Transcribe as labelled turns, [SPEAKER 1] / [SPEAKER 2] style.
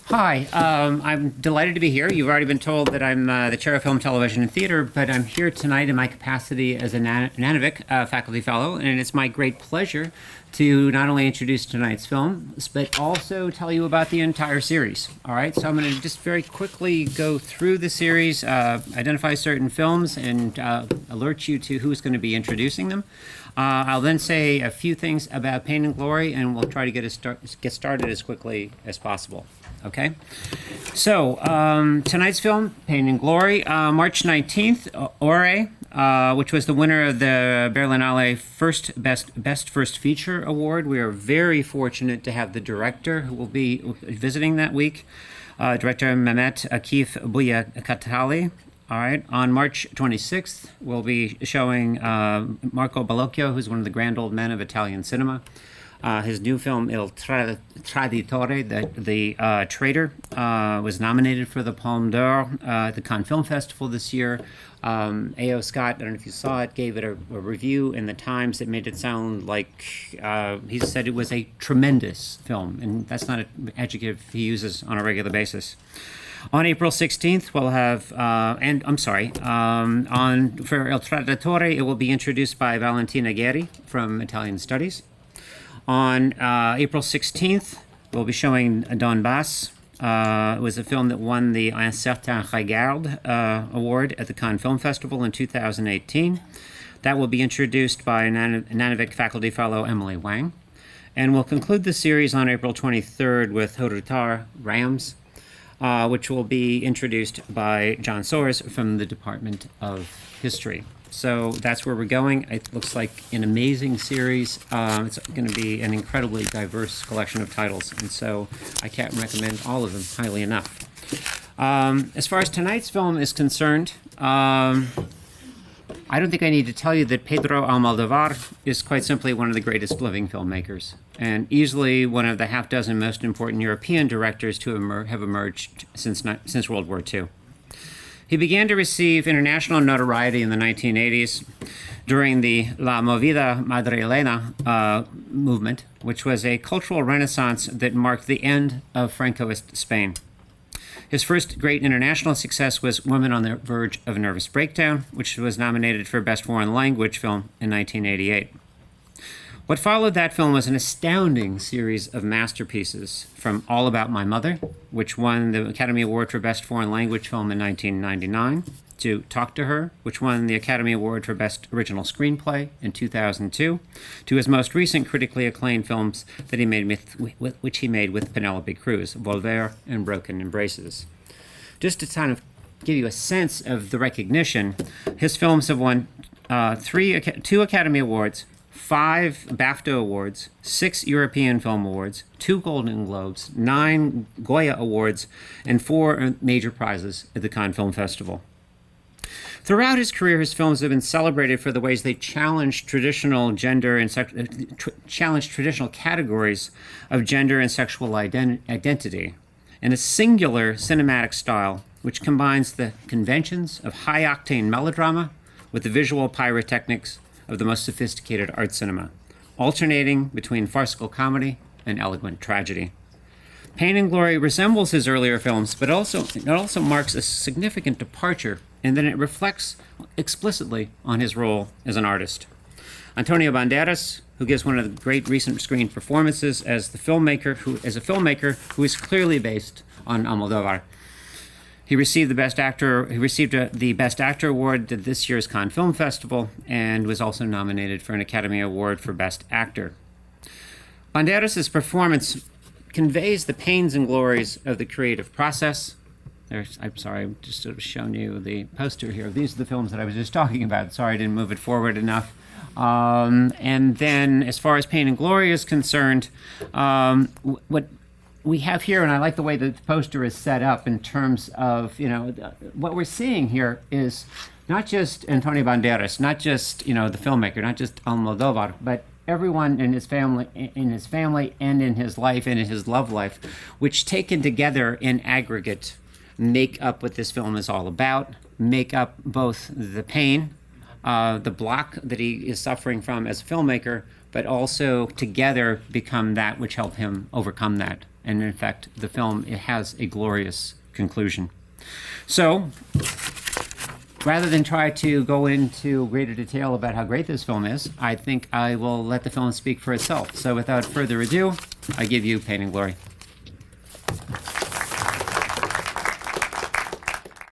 [SPEAKER 1] Hi, I'm delighted to be here. You've already been told that I'm the chair of film, television, and theater, but I'm here tonight in my capacity as a Nanovic faculty fellow, and it's my great pleasure to not only introduce tonight's film, but also tell you about the entire series. All right, so I'm going to just very quickly go through the series, identify certain films, and alert you to who's going to be introducing them. I'll then say a few things about Pain and Glory, and we'll try to get started as quickly as possible. Okay, so tonight's film, Pain and Glory, March 19th, Ore, which was the winner of the Berlinale Best First Feature Award. We are very fortunate to have the director who will be visiting that week, director Mehmet Akif Buyakatali. All right, on March 26th, we'll be showing Marco Bellocchio, who's one of the grand old men of Italian cinema. His new film, Il Traditore, the Traitor, was nominated for the Palme d'Or at the Cannes Film Festival this year. A.O. Scott, I don't know if you saw it, gave it a review in the Times that made it sound like he said it was a tremendous film, and that's not an adjective he uses on a regular basis. On April 16th, we'll have, for Il Traditore, it will be introduced by Valentina Gheri from Italian Studies. On April 16th, we'll be showing Donbass. It was a film that won the Un Certain Regard award at the Cannes Film Festival in 2018. That will be introduced by Nanovic faculty fellow Emily Wang. And we'll conclude the series on April 23rd with Horutar Rams, which will be introduced by John Soares from the Department of History. So that's where we're going. It looks like an amazing series. It's going to be an incredibly diverse collection of titles, and so I can't recommend all of them highly enough. As far as tonight's film is concerned, I don't think I need to tell you that Pedro Almodovar is quite simply one of the greatest living filmmakers, and easily one of the half dozen most important European directors to have emerged since World War II. He began to receive international notoriety in the 1980s during the La Movida Madrilena movement, which was a cultural renaissance that marked the end of Francoist Spain. His first great international success was Women on the Verge of Nervous Breakdown, which was nominated for Best Foreign Language Film in 1988. What followed that film was an astounding series of masterpieces, from All About My Mother, which won the Academy Award for Best Foreign Language Film in 1999, to Talk to Her, which won the Academy Award for Best Original Screenplay in 2002, to his most recent critically acclaimed films that he made which he made with Penelope Cruz, Volver and Broken Embraces. Just to kind of give you a sense of the recognition, his films have won 2 Academy Awards, 5 BAFTA Awards, 6 European Film Awards, 2 Golden Globes, 9 Goya Awards, and 4 major prizes at the Cannes Film Festival. Throughout his career, his films have been celebrated for the ways they challenge traditional gender and challenge traditional categories of gender and sexual identity in a singular cinematic style which combines the conventions of high-octane melodrama with the visual pyrotechnics of the most sophisticated art cinema, alternating between farcical comedy and eloquent tragedy. Pain and Glory resembles his earlier films, but it also marks a significant departure in that it reflects explicitly on his role as an artist. Antonio Banderas, who gives one of the great recent screen performances as a filmmaker who is clearly based on Almodovar. He received the Best Actor Award at this year's Cannes Film Festival and was also nominated for an Academy Award for Best Actor. Banderas' performance conveys the pains and glories of the creative process. I'm sorry, I've just sort of shown you the poster here. These are the films that I was just talking about. Sorry I didn't move it forward enough. And then as far as Pain and Glory is concerned, what we have here, and I like the way the poster is set up in terms of, what we're seeing here is not just Antonio Banderas, not just, the filmmaker, not just Almodovar, but everyone in his family and in his life and in his love life, which taken together in aggregate make up what this film is all about, make up both the pain, the block that he is suffering from as a filmmaker, but also together become that which helped him overcome that And in fact, the film, it has a glorious conclusion. So, rather than try to go into greater detail about how great this film is, I think I will let the film speak for itself. So without further ado, I give you Pain and Glory.